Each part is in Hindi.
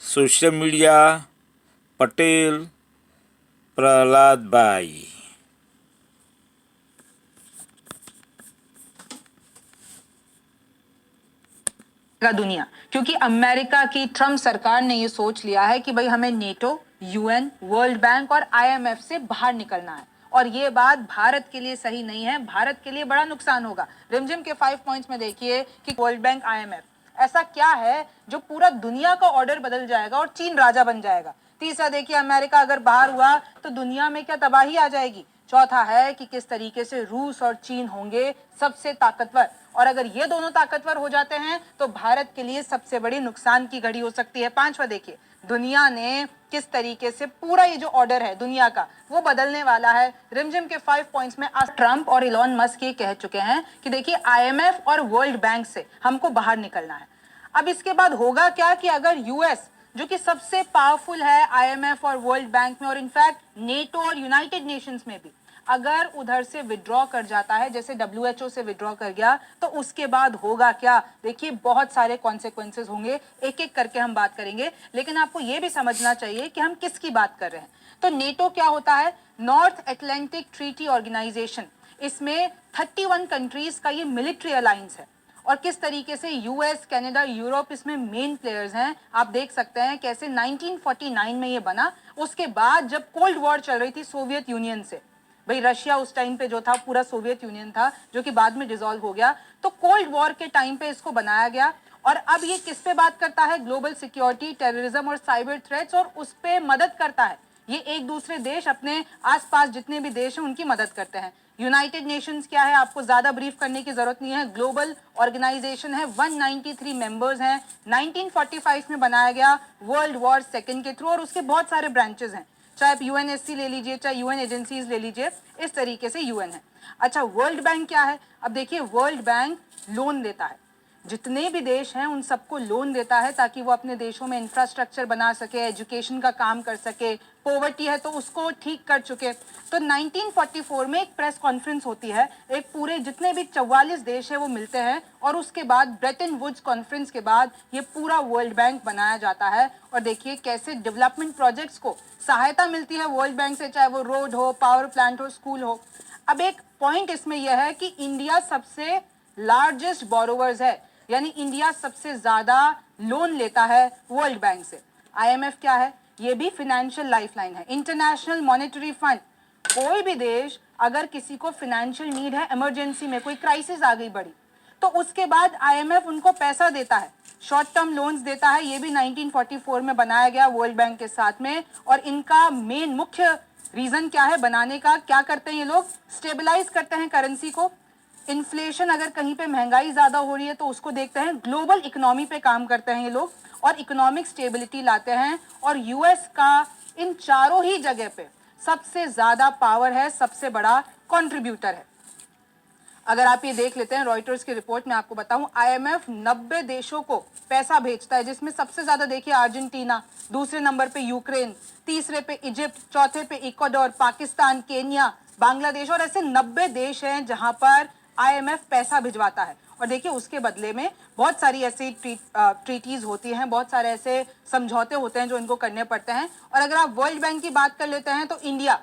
सोशल मीडिया पटेल प्रहलाद भाई। दुनिया, क्योंकि अमेरिका की ट्रम्प सरकार ने ये सोच लिया है कि भाई हमें नेटो, यूएन, वर्ल्ड बैंक और आईएमएफ से बाहर निकलना है। और ये बात भारत के लिए सही नहीं है, भारत के लिए बड़ा नुकसान होगा। रिमझिम के 5 पॉइंट्स में देखिए कि वर्ल्ड बैंक, आईएमएफ, ऐसा क्या है जो पूरा दुनिया का ऑर्डर बदल जाएगा और चीन राजा बन जाएगा। तीसरा देखिए, अमेरिका अगर बाहर हुआ तो दुनिया में क्या तबाही आ जाएगी। चौथा है कि किस तरीके से रूस और चीन होंगे सबसे ताकतवर, और अगर ये दोनों ताकतवर हो जाते हैं तो भारत के लिए सबसे बड़ी नुकसान की घड़ी हो सकती है। पांचवा देखिए, दुनिया ने किस तरीके से पूरा ये जो ऑर्डर है दुनिया का वो बदलने वाला है। रिमझिम के 5 पॉइंट्स में आज ट्रंप और इलॉन मस्क ये कह चुके हैं कि देखिए आईएमएफ और वर्ल्ड बैंक से हमको बाहर निकलना है। अब इसके बाद होगा क्या कि अगर यूएस, जो कि सबसे पावरफुल है आईएमएफ और वर्ल्ड बैंक में और इनफैक्ट नेटो और यूनाइटेड नेशंस में भी, अगर उधर से विड्रॉ कर जाता है, जैसे डब्ल्यूएचओ से विड्रॉ कर गया, तो उसके बाद होगा क्या। देखिए बहुत सारे कॉन्सिक्वेंसेस होंगे, एक एक करके हम बात करेंगे। लेकिन आपको यह भी समझना चाहिए कि हम किसकी बात कर रहे हैं। तो नेटो क्या होता है? North Atlantic Treaty Organization. इसमें 31 कंट्रीज का ये मिलिट्री अलायंस है और किस तरीके से यूएस, कनाडा, यूरोप इसमें मेन प्लेयर्स हैं। आप देख सकते हैं कैसे 1949 में ये बना। उसके बाद जब कोल्ड वॉर चल रही थी सोवियत यूनियन से, भाई रशिया उस टाइम पे जो था पूरा सोवियत यूनियन था जो कि बाद में डिसॉल्व हो गया, तो कोल्ड वॉर के टाइम पे इसको बनाया गया। और अब ये किस पे बात करता है? ग्लोबल सिक्योरिटी, टेररिज्म और साइबर थ्रेट्स, और उस पे मदद करता है। ये एक दूसरे देश, अपने आसपास जितने भी देश हैं उनकी मदद करते हैं। यूनाइटेड नेशंस क्या है, आपको ज्यादा ब्रीफ करने की जरूरत नहीं है। ग्लोबल ऑर्गेनाइजेशन है, 193 मेंबर्स हैं, 1945 में बनाया गया वर्ल्ड वॉर सेकेंड के थ्रू, और उसके बहुत सारे ब्रांचेस हैं। चाहे आप यूएनएससी ले लीजिए, चाहे यूएन एजेंसीज ले लीजिए, इस तरीके से यूएन है। अच्छा, वर्ल्ड बैंक क्या है? अब देखिए, वर्ल्ड बैंक लोन देता है, जितने भी देश हैं उन सबको लोन देता है ताकि वो अपने देशों में इंफ्रास्ट्रक्चर बना सके, एजुकेशन का काम कर सके, पॉवर्टी है तो उसको ठीक कर चुके। तो 1944 में एक प्रेस कॉन्फ्रेंस होती है, एक पूरे जितने भी 44 देश है वो मिलते हैं, और उसके बाद ब्रेटन वुड्स कॉन्फ्रेंस के बाद ये पूरा वर्ल्ड बैंक बनाया जाता है। और देखिए कैसे डेवलपमेंट प्रोजेक्ट्स को सहायता मिलती है वर्ल्ड बैंक से, चाहे वो रोड हो, पावर प्लांट हो, स्कूल हो। अब एक पॉइंट इसमें यह है कि इंडिया सबसे लार्जेस्ट बोरोवर्स है, यानी इंडिया सबसे ज्यादा लोन लेता है वर्ल्ड बैंक से। आईएमएफ क्या है? ये भी फाइनेंशियल लाइफलाइन है, इंटरनेशनल मॉनेटरी फंड। कोई भी देश अगर किसी को फाइनेंशियल नीड है, इमरजेंसी में कोई क्राइसिस आ गई बड़ी, तो उसके बाद आईएमएफ उनको पैसा देता है, शॉर्ट टर्म लोन्स देता है। ये भी 1944 में बनाया गया वर्ल्ड बैंक के साथ में। और इनका मेन मुख्य रीजन क्या है बनाने का? क्या करते हैं ये लोग? स्टेबलाइज करते हैं करेंसी को। इन्फ्लेशन, अगर कहीं पे महंगाई ज्यादा हो रही है तो उसको देखते हैं। ग्लोबल इकोनॉमी पे काम करते हैं ये लोग और इकोनॉमिक स्टेबिलिटी लाते हैं। और यूएस का इन चारों ही जगह पे सबसे ज्यादा पावर है, सबसे बड़ा कंट्रीब्यूटर है। अगर आप ये देख लेते हैं रॉयटर्स की रिपोर्ट में, आपको बताऊं, आईएमएफ 90 देशों को पैसा भेजता है, जिसमें सबसे ज्यादा देखिए अर्जेंटीना, दूसरे नंबर पे यूक्रेन, तीसरे पे इजिप्ट, चौथे पे इक्वाडोर, पाकिस्तान, केन्या, बांग्लादेश, और ऐसे 90 देश हैं जहां पर आईएमएफ पैसा भिजवाता है। और देखिए उसके बदले में बहुत सारी ऐसी ट्रीटीज होती हैं, बहुत सारे ऐसे समझौते होते हैं जो इनको करने पड़ते हैं। और अगर आप वर्ल्ड बैंक की बात कर लेते हैं तो इंडिया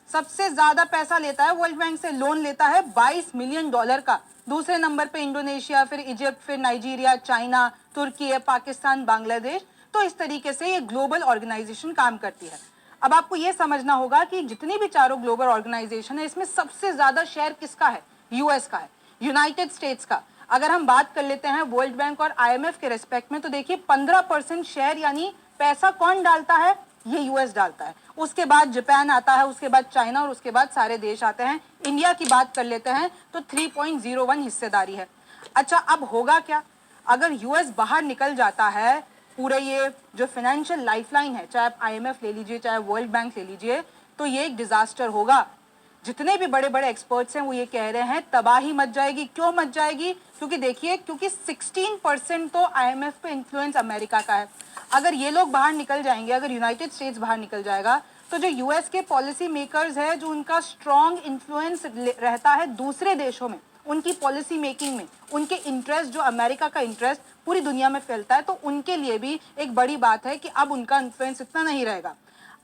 सबसे ज्यादा पैसा लेता है वर्ल्ड बैंक से, लोन लेता है $22 मिलियन का। दूसरे नंबर पे इंडोनेशिया, फिर इजिप्ट, फिर नाइजीरिया, चाइना, तुर्की है, पाकिस्तान, बांग्लादेश। तो इस तरीके से ये ग्लोबल ऑर्गेनाइजेशन काम करती है। अब आपको ये समझना होगा कि जितनी भी चारों ग्लोबल ऑर्गेनाइजेशन है, इसमें सबसे ज्यादा शेयर किसका है? यूएस का है, यूनाइटेड स्टेट्स का। अगर हम बात कर लेते हैं वर्ल्ड बैंक और आईएमएफ के रेस्पेक्ट में, तो देखिए 15% शेयर, यानी पैसा कौन डालता है? ये यूएस डालता है। उसके बाद जापान आता है, उसके बाद चाइना, और उसके बाद सारे देश आते हैं। इंडिया की बात कर लेते हैं तो 3.01 हिस्सेदारी है। अच्छा, अब होगा क्या? अगर यूएस बाहर निकल जाता है, पूरे ये जो फाइनेंशियल लाइफलाइन है, चाहे आप आईएमएफ ले लीजिए, चाहे वर्ल्ड बैंक ले लीजिए, तो ये एक डिजास्टर होगा। जितने भी बड़े बड़े एक्सपर्ट्स हैं वो ये कह रहे हैं तबाही मच जाएगी। क्यों मच जाएगी? क्योंकि देखिए, क्योंकि 16% तो आईएमएफ पे इन्फ्लुएंस अमेरिका का है। अगर ये लोग बाहर निकल जाएंगे, अगर यूनाइटेड स्टेट्स बाहर निकल जाएगा, तो जो यूएस के पॉलिसी मेकर्स है, जो उनका स्ट्रॉन्ग इन्फ्लुएंस रहता है दूसरे देशों में, उनकी पॉलिसी मेकिंग में, उनके इंटरेस्ट, जो अमेरिका का इंटरेस्ट, पूरी दुनिया में फैलता है, तो उनके लिए भी एक बड़ी बात है कि अब उनका इन्फ्लुएंस इतना नहीं रहेगा।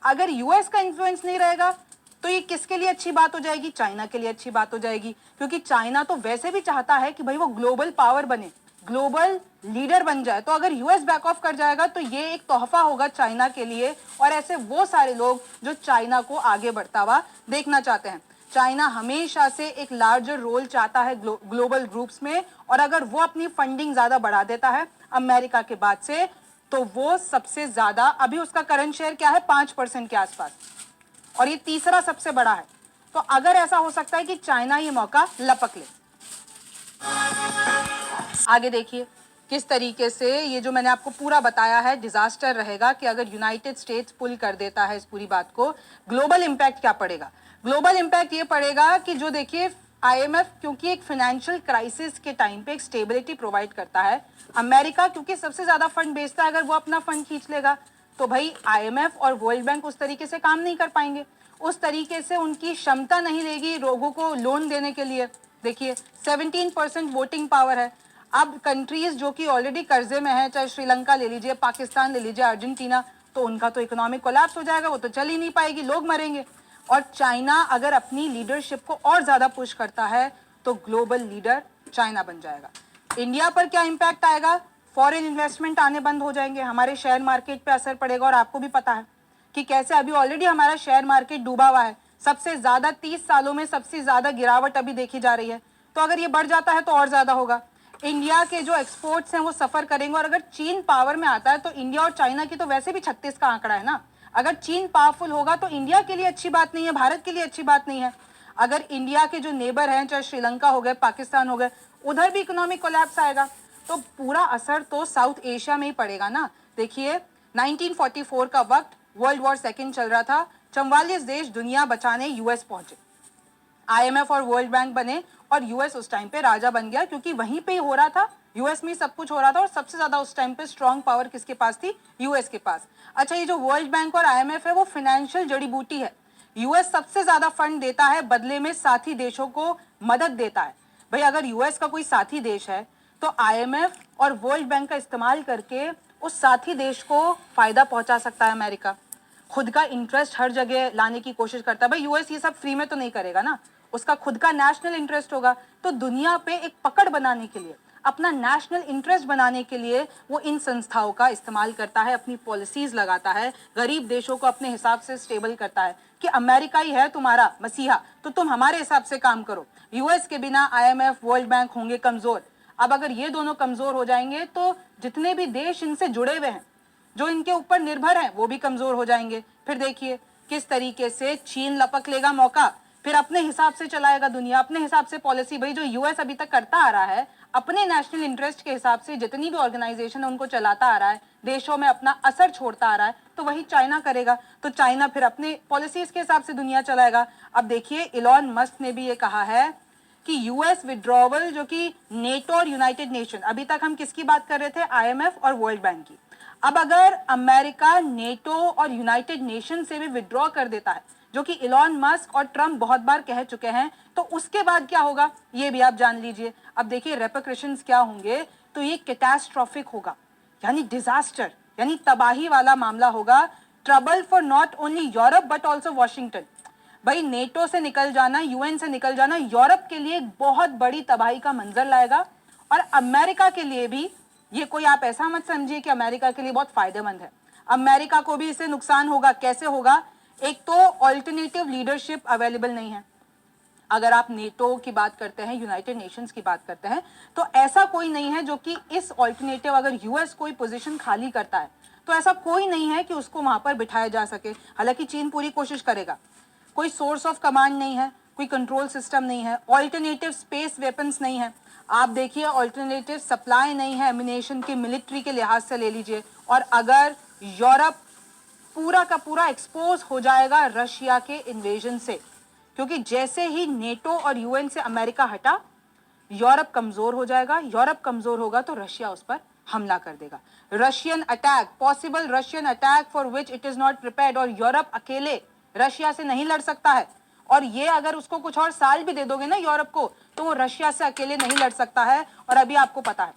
अगर यूएस का इन्फ्लुएंस नहीं रहेगा तो ये किसके लिए अच्छी बात हो जाएगी? चाइना के लिए अच्छी बात हो जाएगी, क्योंकि चाइना तो वैसे भी चाहता है कि भाई वो ग्लोबल पावर बने, ग्लोबल लीडर बन जाए। तो अगर यूएस बैक ऑफ कर जाएगा तो ये एक तोहफा होगा चाइना के लिए, और ऐसे वो सारे लोग जो चाइना को आगे बढ़ता हुआ देखना चाहते हैं। चाइना हमेशा से एक लार्जर रोल चाहता है ग्लोबल ग्रुप्स में, और अगर वो अपनी फंडिंग ज्यादा बढ़ा देता है अमेरिका के बाद से, तो वो सबसे ज्यादा, अभी उसका करंट शेयर क्या है, 5% के आसपास, और ये तीसरा सबसे बड़ा है। तो अगर ऐसा हो सकता है कि चाइना ये मौका लपक ले। आगे देखिए किस तरीके से ये जो मैंने आपको पूरा बताया है डिजास्टर रहेगा, कि अगर यूनाइटेड स्टेट्स पुल कर देता है इस पूरी बात को, ग्लोबल इंपैक्ट क्या पड़ेगा? ग्लोबल इंपैक्ट ये पड़ेगा कि जो देखिए आईएमएफ क्योंकि एक फाइनेंशियल क्राइसिस के टाइम पे एक स्टेबिलिटी प्रोवाइड करता है, अमेरिका क्योंकि सबसे ज्यादा फंड बेचता है, अगर वो अपना फंड खींच लेगा तो भाई आईएमएफ और वर्ल्ड बैंक उस तरीके से काम नहीं कर पाएंगे, उस तरीके से उनकी क्षमता नहीं रहेगी लोगों को लोन देने के लिए। देखिए 17% वोटिंग पावर है। अब कंट्रीज जो कि ऑलरेडी कर्जे में है, चाहे श्रीलंका ले लीजिए, पाकिस्तान ले लीजिए, अर्जेंटीना, तो उनका तो इकोनॉमिक कोलैप्स हो जाएगा, वो तो चल ही नहीं पाएगी, लोग मरेंगे। और चाइना अगर अपनी लीडरशिप को और ज्यादा पुश करता है तो ग्लोबल लीडर चाइना बन जाएगा। इंडिया पर क्या इंपैक्ट आएगा? फॉरेन इन्वेस्टमेंट आने बंद हो जाएंगे, हमारे शेयर मार्केट पे असर पड़ेगा, और आपको भी पता है कि कैसे अभी ऑलरेडी हमारा शेयर मार्केट डूबा हुआ है, सबसे ज्यादा 30 सालों में सबसे ज्यादा गिरावट अभी देखी जा रही है। तो अगर ये बढ़ जाता है तो और ज्यादा होगा। इंडिया के जो एक्सपोर्ट्स हैं वो सफर करेंगे, और अगर चीन पावर में आता है तो इंडिया और चाइना की तो वैसे भी 36 का आंकड़ा है ना, अगर चीन पावरफुल होगा तो इंडिया के लिए अच्छी बात नहीं है, भारत के लिए अच्छी बात नहीं है। अगर इंडिया के जो नेबर हैं, चाहे श्रीलंका हो गए, पाकिस्तान हो गए, उधर भी इकोनॉमिक कोलैप्स आएगा, तो पूरा असर तो साउथ एशिया में ही पड़ेगा ना। देखिए 1944 का वक्त, वर्ल्ड वॉर सेकेंड चल रहा था, 44 देश दुनिया बचाने यूएस पहुंचे, आईएमएफ और वर्ल्ड बैंक बने, और यूएस उस टाइम पे राजा बन गया, क्योंकि वहीं पे ही हो रहा था, यूएस में सब कुछ हो रहा था, और सबसे ज्यादा उस टाइम पे स्ट्रॉन्ग पावर किसके पास थी? यूएस के पास। अच्छा, ये जो वर्ल्ड बैंक और आईएमएफ है वो फाइनेंशियल जड़ी बूटी है, यूएस सबसे ज्यादा फंड देता है, बदले में साथी देशों को मदद देता है। भाई अगर यूएस का कोई साथी देश है तो आईएमएफ और वर्ल्ड बैंक का इस्तेमाल करके उस साथी देश को फायदा पहुंचा सकता है अमेरिका, खुद का इंटरेस्ट हर जगह लाने की कोशिश करता है। भाई यूएस ये सब फ्री में तो नहीं करेगा ना, उसका खुद का नेशनल इंटरेस्ट होगा, तो दुनिया पे एक पकड़ बनाने के लिए, अपना नेशनल इंटरेस्ट बनाने के लिए वो इन संस्थाओं का इस्तेमाल करता है, अपनी पॉलिसीज लगाता है, गरीब देशों को अपने हिसाब से स्टेबल करता है कि अमेरिका ही है तुम्हारा मसीहा, तो तुम हमारे हिसाब से काम करो। यूएस के बिना आईएमएफ वर्ल्ड बैंक होंगे कमजोर। अब अगर ये दोनों कमजोर हो जाएंगे तो जितने भी देश इनसे जुड़े हुए हैं, जो इनके ऊपर निर्भर हैं, वो भी कमजोर हो जाएंगे। फिर देखिए किस तरीके से चीन लपक लेगा मौका, फिर अपने हिसाब से चलाएगा दुनिया, अपने हिसाब से पॉलिसी। भाई जो यूएस अभी तक करता आ रहा है, अपने नेशनल इंटरेस्ट के हिसाब से जितनी भी ऑर्गेनाइजेशन है उनको चलाता आ रहा है, देशों में अपना असर छोड़ता आ रहा है, तो वही चाइना करेगा। तो चाइना फिर अपने पॉलिसीज के हिसाब से दुनिया चलाएगा। अब देखिए इलॉन मस्क ने भी ये कहा है कि यूएस विड्रॉवल, जो कि नेटो और यूनाइटेड नेशन, अभी तक हम किसकी बात कर रहे थे? आईएमएफ और वर्ल्ड बैंक की। अब अगर अमेरिका नेटो और यूनाइटेड नेशन से भी विड्रॉ कर देता है, जो कि इलॉन मस्क और ट्रम्प बहुत बार कह चुके हैं, तो उसके बाद क्या होगा ये भी आप जान लीजिए। अब देखिए रेपरकशंस क्या होंगे, तो ये कैटास्ट्रॉफिक होगा, यानी डिजास्टर, यानी तबाही वाला मामला होगा। Trouble for not only Europe but also Washington. भाई नेटो से निकल जाना, यूएन से निकल जाना यूरोप के लिए एक बहुत बड़ी तबाही का मंजर लाएगा, और अमेरिका के लिए भी ये कोई आप ऐसा मत समझिए कि अमेरिका के लिए बहुत फायदेमंद है, अमेरिका को भी इससे नुकसान होगा। कैसे होगा? एक तो ऑल्टरनेटिव लीडरशिप अवेलेबल नहीं है। अगर आप नेटो की बात करते हैं, यूनाइटेड नेशंस की बात करते हैं, तो ऐसा कोई नहीं है जो कि इस ऑल्टरनेटिव, अगर यूएस कोई पोजीशन खाली करता है तो ऐसा कोई नहीं है कि उसको वहां पर बिठाया जा सके। हालांकि चीन पूरी कोशिश करेगा। कोई सोर्स ऑफ कमांड नहीं है, कोई कंट्रोल सिस्टम नहीं है, ऑल्टरनेटिव स्पेस वेपन्स नहीं है, आप देखिए ऑल्टरनेटिव सप्लाई नहीं है एमिनेशन के, मिलिट्री के लिहाज से ले लीजिए। और अगर यूरोप पूरा का पूरा एक्सपोज हो जाएगा रशिया के इन्वेजन से, क्योंकि जैसे ही नेटो और यूएन से अमेरिका हटा, यूरोप कमजोर हो जाएगा। यूरोप कमजोर होगा तो रशिया उस पर हमला कर देगा। Russian attack, possible Russian attack for which it is not prepared, और यूरोप अकेले रशिया से नहीं लड़ सकता है। और ये अगर उसको कुछ और साल भी दे दोगे ना यूरोप को, तो वो रशिया से अकेले नहीं लड़ सकता है। और अभी आपको पता है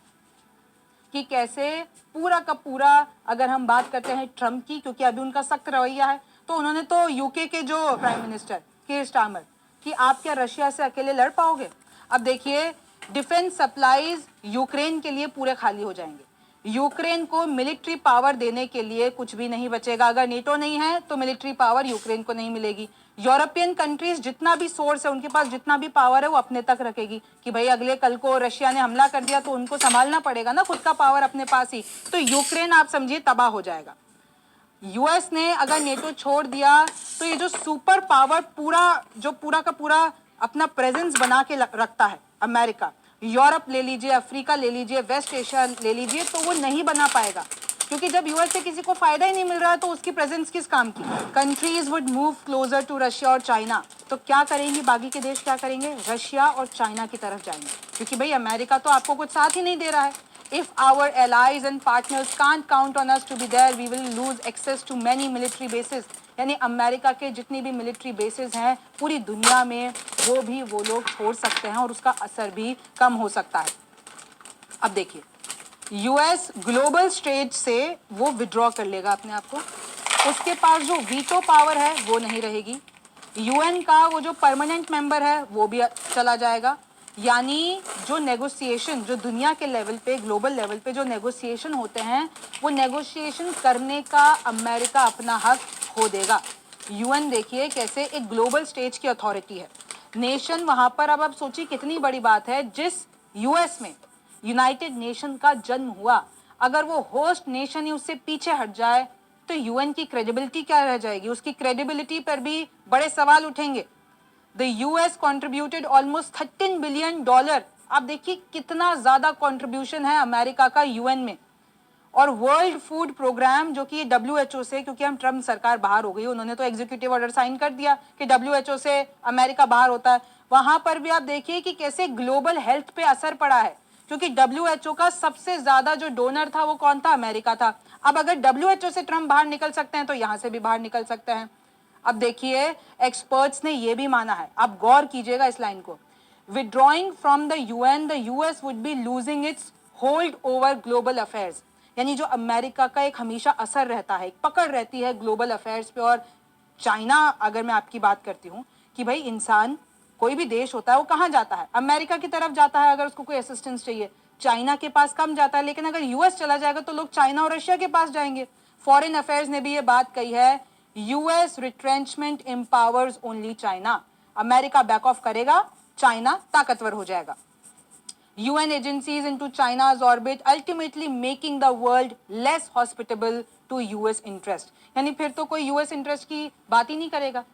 कि कैसे पूरा का पूरा, अगर हम बात करते हैं ट्रम्प की, क्योंकि अभी उनका सख्त रवैया है, तो उन्होंने तो यूके के जो प्राइम मिनिस्टर कीर स्टारमर कि आप क्या रशिया से अकेले लड़ पाओगे। अब देखिए डिफेंस सप्लाईज यूक्रेन के लिए पूरे खाली हो जाएंगे। यूक्रेन को मिलिट्री पावर देने के लिए कुछ भी नहीं बचेगा। अगर नेटो नहीं है तो मिलिट्री पावर यूक्रेन को नहीं मिलेगी। यूरोपियन कंट्रीज जितना भी सोर्स है, उनके पास जितना भी पावर है, वो अपने तक रखेगी कि भाई अगले कल को रशिया ने हमला कर दिया तो उनको संभालना पड़ेगा ना, खुद का पावर अपने पास ही। तो यूक्रेन आप समझिए तबाह हो जाएगा। यूएस ने अगर नेटो छोड़ दिया तो ये जो सुपर पावर पूरा का पूरा अपना प्रेजेंस बना के रखता है अमेरिका, यूरोप ले लीजिए, अफ्रीका ले लीजिए, वेस्ट एशिया ले लीजिए, तो वो नहीं बना पाएगा, क्योंकि जब यूएस से किसी को फायदा ही नहीं मिल रहा है तो उसकी प्रेजेंस किस काम की। Countries would move closer to Russia और चाइना। तो क्या करेंगी बाकी के देश, क्या करेंगे, रशिया और चाइना की तरफ जाएंगे, क्योंकि भाई अमेरिका तो आपको कुछ साथ ही नहीं दे रहा है। If our allies and partners can't count on us to be there, we will lose access to many military bases. यानी अमेरिका के जितनी भी मिलिट्री बेसिस हैं पूरी दुनिया में, वो लोग छोड़ सकते हैं और उसका असर भी कम हो सकता है। अब देखिए यूएस ग्लोबल स्टेज से वो विड्रॉ कर लेगा अपने आप को, उसके पास जो वीटो पावर है वो नहीं रहेगी, यूएन का वो जो परमानेंट मेंबर है वो भी चला जाएगा। यानी जो नेगोशिएशन, जो दुनिया के लेवल पे, ग्लोबल लेवल पे जो नेगोशिएशन होते हैं, वो नेगोशिएशन करने का अमेरिका अपना हक खो देगा। यूएन देखिए कैसे एक ग्लोबल स्टेज की अथॉरिटी है, नेशन वहां पर। अब आप सोचिए कितनी बड़ी बात है, जिस यूएस में यूनाइटेड नेशन का जन्म हुआ, अगर वो होस्ट नेशन ही उससे पीछे हट जाए तो यूएन की क्रेडिबिलिटी क्या रह जाएगी, उसकी क्रेडिबिलिटी पर भी बड़े सवाल उठेंगे। The US contributed almost $13 billion। आप देखिए कितना ज्यादा कंट्रीब्यूशन है अमेरिका का यूएन में। और वर्ल्ड फूड प्रोग्राम जो कि WHO से, क्योंकि हम ट्रम्प सरकार बाहर हो गई, उन्होंने तो एग्जीक्यूटिव ऑर्डर साइन कर दिया कि WHO से अमेरिका बाहर होता है, वहां पर भी आप देखिए कि कैसे ग्लोबल हेल्थ पे असर पड़ा है, क्योंकि WHO का सबसे ज्यादा जो डोनर था वो कौन था, अमेरिका था। अब अगर WHO से ट्रम्प बाहर निकल सकते हैं तो यहां से भी बाहर निकल सकते हैं। अब देखिए एक्सपर्ट्स ने यह भी माना है, आप गौर कीजिएगा इस लाइन को, withdrawing from the UN the US would be losing its hold over global affairs. यानी जो अमेरिका का एक हमेशा असर रहता है, एक पकड़ रहती है ग्लोबल अफेयर्स पे। और चाइना, अगर मैं आपकी बात करती हूँ कि भाई इंसान कोई भी देश होता है वो कहाँ जाता है, अमेरिका की तरफ जाता है अगर उसको कोई असिस्टेंस चाहिए, चाइना के पास कम जाता है। लेकिन अगर यूएस चला जाएगा तो लोग चाइना और रशिया के पास जाएंगे। फॉरेन अफेयर्स ने भी ये बात कही है, US retrenchment empowers only China. America back of करेगा, चाइना ताकतवर हो जाएगा। UN agencies into China's orbit, ultimately making the world less hospitable to US interest। यानी फिर तो कोई US इंटरेस्ट की बात ही नहीं करेगा,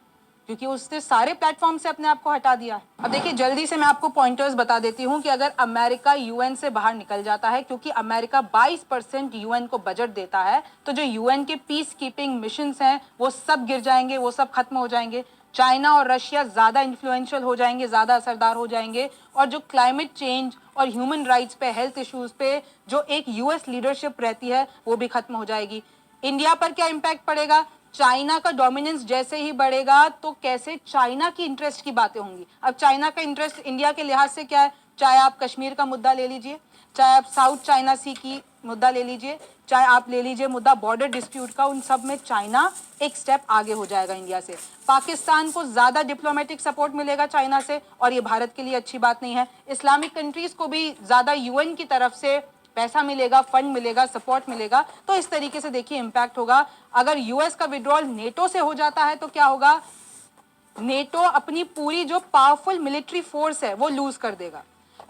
क्योंकि उसने सारे प्लेटफॉर्म से अपने आप को हटा दिया है। अब देखिए जल्दी से मैं आपको पॉइंटर्स बता देती हूँ कि अगर अमेरिका यूएन से बाहर निकल जाता है, क्योंकि अमेरिका 22% यूएन को बजट देता है, तो जो यूएन के पीस कीपिंग मिशंस हैं वो सब गिर जाएंगे, वो सब खत्म हो जाएंगे। चाइना और रशिया ज्यादा इन्फ्लुएंशियल हो जाएंगे, ज्यादा असरदार हो जाएंगे, और जो क्लाइमेट चेंज और ह्यूमन राइट्स पे, हेल्थ इश्यूज पे जो एक यूएस लीडरशिप रहती है वो भी खत्म हो जाएगी। इंडिया पर क्या इम्पैक्ट पड़ेगा, चाइना का डोमिनेंस जैसे ही बढ़ेगा तो कैसे चाइना की इंटरेस्ट की बातें होंगी। अब चाइना का इंटरेस्ट इंडिया के लिहाज से क्या है, चाहे आप कश्मीर का मुद्दा ले लीजिए, चाहे आप साउथ चाइना सी की मुद्दा ले लीजिए, चाहे आप ले लीजिए मुद्दा बॉर्डर डिस्प्यूट का, उन सब में चाइना एक स्टेप आगे हो जाएगा इंडिया से। पाकिस्तान को ज्यादा डिप्लोमेटिक सपोर्ट मिलेगा चाइना से, और ये भारत के लिए अच्छी बात नहीं है। इस्लामिक कंट्रीज को भी ज्यादा यूएन की तरफ से पैसा मिलेगा, फंड मिलेगा, सपोर्ट मिलेगा। तो इस तरीके से देखिए इंपैक्ट होगा। अगर यूएस का विड्रॉल नेटो से हो जाता है तो क्या होगा, नेटो अपनी पूरी जो पावरफुल मिलिट्री फोर्स है वो लूज कर देगा।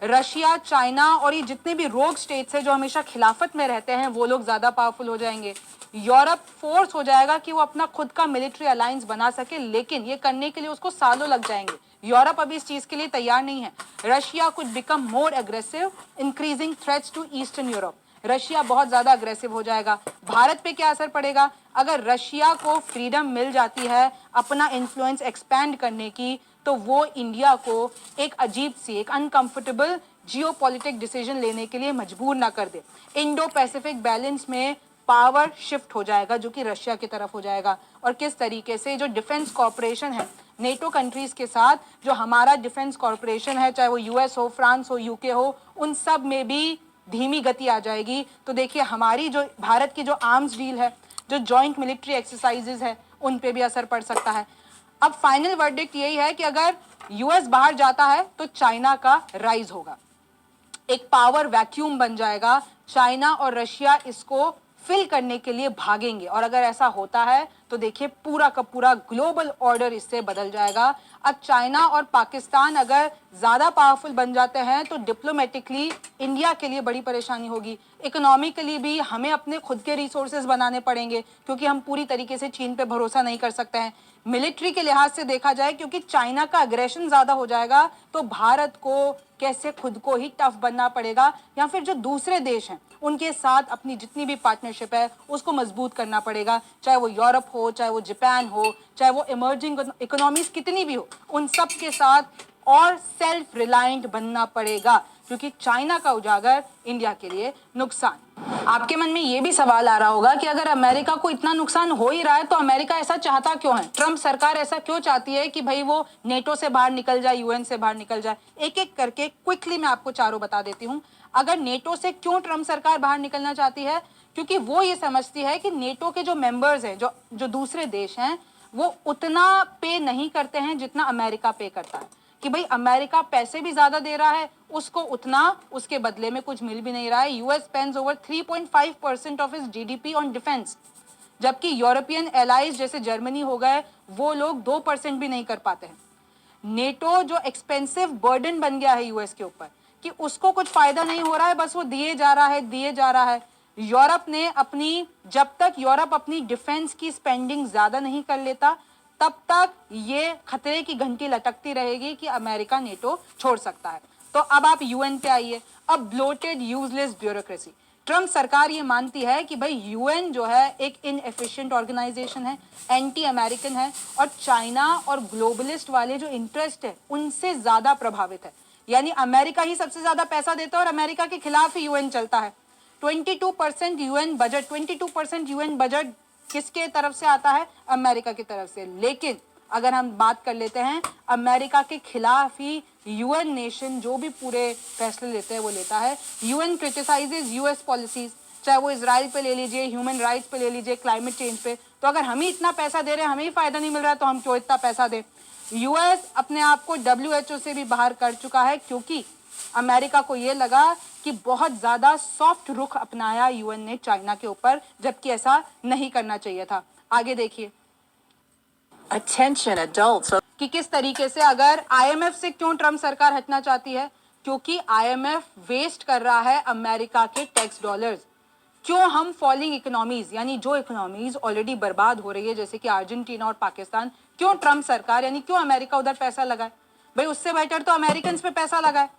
रशिया, चाइना और ये जितने भी रोग स्टेट्स हैं जो हमेशा खिलाफत में रहते हैं वो लोग ज्यादा पावरफुल हो जाएंगे। यूरोप फोर्स हो जाएगा कि वो अपना खुद का मिलिट्री अलायंस बना सके, लेकिन ये करने के लिए उसको सालों लग जाएंगे। यूरोप अभी इस चीज के लिए तैयार नहीं है। Russia could become more aggressive, increasing threats to Eastern Europe. Russia बहुत ज्यादा अग्रेसिव हो जाएगा। भारत पे क्या असर पड़ेगा, अगर रशिया को फ्रीडम मिल जाती है अपना इन्फ्लुएंस एक्सपैंड करने की, तो वो इंडिया को एक अजीब सी, एक अनकंफर्टेबल जियोपॉलिटिक डिसीजन लेने के लिए मजबूर ना कर दे। इंडो पैसिफिक बैलेंस में पावर शिफ्ट हो जाएगा जो कि रशिया की तरफ हो जाएगा। और किस तरीके से जो डिफेंस कॉर्पोरेशन है नेटो कंट्रीज के साथ, जो हमारा डिफेंस कॉर्पोरेशन है, चाहे वो यूएस हो, फ्रांस हो, यूके हो, उन सब में भी धीमी गति आ जाएगी तो देखिए हमारी जो भारत की जो आर्म्स डील है, जो जॉइंट मिलिट्री एक्सरसाइजेज है, उन पे भी असर पड़ सकता है। अब फाइनल वर्डिक्ट यही है कि अगर यूएस बाहर जाता है तो चाइना का राइज होगा, एक पावर वैक्यूम बन जाएगा, चाइना और रशिया इसको फिल करने के लिए भागेंगे और अगर ऐसा होता है तो देखिए पूरा का पूरा ग्लोबल ऑर्डर इससे बदल जाएगा। अब चाइना और पाकिस्तान अगर ज्यादा पावरफुल बन जाते हैं तो डिप्लोमेटिकली इंडिया के लिए बड़ी परेशानी होगी, इकोनॉमिकली भी हमें अपने खुद के रिसोर्सेज बनाने पड़ेंगे क्योंकि हम पूरी तरीके से चीन पे भरोसा नहीं कर सकते हैं। मिलिट्री के लिहाज से देखा जाए क्योंकि चाइना का अग्रेशन ज्यादा हो जाएगा तो भारत को कैसे खुद को ही टफ बनना पड़ेगा या फिर जो दूसरे देश हैं उनके साथ अपनी जितनी भी पार्टनरशिप है उसको मजबूत करना पड़ेगा, चाहे वो यूरोप हो, चाहे वो जापान हो, चाहे वो इमर्जिंग इकोनॉमीज कितनी भी हो, उन सब के साथ और सेल्फ रिलायंट बनना पड़ेगा क्योंकि चाइना का उजागर इंडिया के लिए नुकसान। आपके मन में ये भी सवाल आ रहा होगा कि अगर अमेरिका को इतना नुकसान हो ही रहा है तो अमेरिका ऐसा चाहता क्यों है, ट्रम्प सरकार ऐसा क्यों चाहती है कि भाई वो नेटो से बाहर निकल जाए, यूएन से बाहर निकल जाए। एक एक करके क्विकली मैं आपको चारों बता देती हूँ। अगर नेटो से क्यों ट्रम्प सरकार बाहर निकलना चाहती है, क्योंकि वो ये समझती है कि नेटो के जो मेंबर्स हैं, जो दूसरे देश हैं, वो उतना पे नहीं करते हैं जितना अमेरिका पे करता है, कि भाई अमेरिका पैसे भी ज्यादा दे रहा है, उसको उतना उसके बदले में कुछ मिल भी नहीं रहा है। US spends over 3.5% of its GDP on defence, जबकि यूरोपियन एलाइज जैसे जर्मनी हो गए वो लोग 2% भी नहीं कर पाते हैं। नेटो जो एक्सपेंसिव बर्डन बन गया है यूएस के ऊपर कि उसको कुछ फायदा नहीं हो रहा है, बस वो दिए जा रहा है। यूरोप ने अपनी, जब तक यूरोप अपनी डिफेंस की स्पेंडिंग ज्यादा नहीं कर लेता तब तक ये खतरे की घंटी लटकती रहेगी कि अमेरिका नेटो छोड़ सकता है। तो अब आप यूएन पे आइए। अब ब्लोटेड यूजलेस ब्यूरोक्रेसी, ट्रम्प सरकार ये मानती है कि भाई यूएन जो है एक इनएफिशिएंट ऑर्गेनाइजेशन है, एंटी अमेरिकन है और चाइना और ग्लोबलिस्ट वाले जो इंटरेस्ट है उनसे ज्यादा प्रभावित है। यानी अमेरिका ही सबसे ज्यादा पैसा देता है और अमेरिका के खिलाफ ही यूएन चलता है। 22% यूएन बजट किसके तरफ से आता है? अमेरिका की तरफ से। लेकिन अगर हम बात कर लेते हैं अमेरिका के खिलाफ ही यूएन नेशन जो भी पूरे फैसले लेते हैं वो लेता है। यूएन क्रिटिसाइजेज यूएस पॉलिसीज, चाहे वो इजराइल पे ले लीजिए, ह्यूमन राइट्स पे ले लीजिए, क्लाइमेट चेंज पे। तो अगर हम ही इतना पैसा दे रहे हैं, हमें ही फायदा नहीं मिल रहा है तो हम क्यों इतना पैसा दें? यूएस अपने आप को WHO से भी बाहर कर चुका है क्योंकि अमेरिका को ये लगा कि बहुत ज्यादा सॉफ्ट रुख अपनाया यूएन ने चाइना के ऊपर, जबकि ऐसा नहीं करना चाहिए था। आगे देखिए Attention adults. कि किस तरीके से अगर IMF से क्यों ट्रम्प सरकार हटना चाहती है, क्योंकि IMF वेस्ट कर रहा है अमेरिका के टैक्स डॉलर्स। क्यों हम फॉलिंग इकोनॉमीज, यानी जो इकोनॉमीज ऑलरेडी बर्बाद हो रही है जैसे कि अर्जेंटीना और पाकिस्तान, क्यों ट्रम्प सरकार यानी क्यों अमेरिका उधर पैसा लगाए? भाई उससे बेटर तो अमेरिकन पे पैसा लगाए।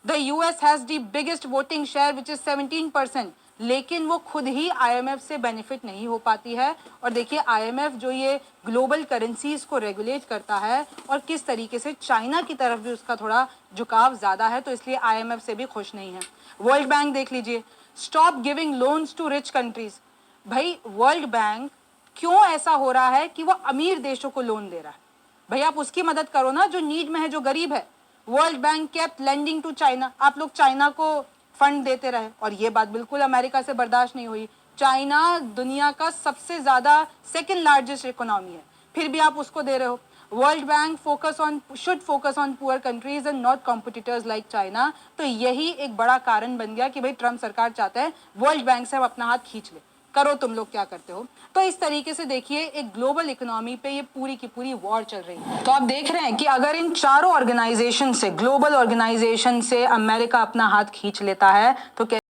The US has the biggest voting share which is 17%, लेकिन वो खुद ही IMF से बेनिफिट नहीं हो पाती है। और देखिए IMF जो ये ग्लोबल करेंसीज को रेगुलेट करता है और किस तरीके से चाइना की तरफ भी उसका थोड़ा झुकाव ज्यादा है, तो इसलिए IMF से भी खुश नहीं है। वर्ल्ड बैंक देख लीजिए, stop giving loans to rich countries. भाई वर्ल्ड बैंक क्यों ऐसा हो रहा है कि वो अमीर देशों को लोन दे रहा है? भाई आप उसकी मदद करो ना जो नीड में है, जो गरीब है। World bank kept lending to China, आप लोग चाइना को फंड देते रहे और ये बात बिल्कुल अमेरिका से बर्दाश्त नहीं हुई। चाइना दुनिया का सबसे ज्यादा सेकंड लार्जेस्ट इकोनॉमी है, फिर भी आप उसको दे रहे हो। World bank should focus on poor countries and not competitors like China. तो यही एक बड़ा कारण बन गया कि भाई ट्रम्प सरकार चाहते हैं वर्ल्ड बैंक से हम अपना हाथ खींच ले, करो तुम लोग क्या करते हो। तो इस तरीके से देखिए एक ग्लोबल इकोनॉमी पे ये पूरी की पूरी वॉर चल रही है। तो आप देख रहे हैं कि अगर इन चारों ऑर्गेनाइजेशन से, ग्लोबल ऑर्गेनाइजेशन से अमेरिका अपना हाथ खींच लेता है तो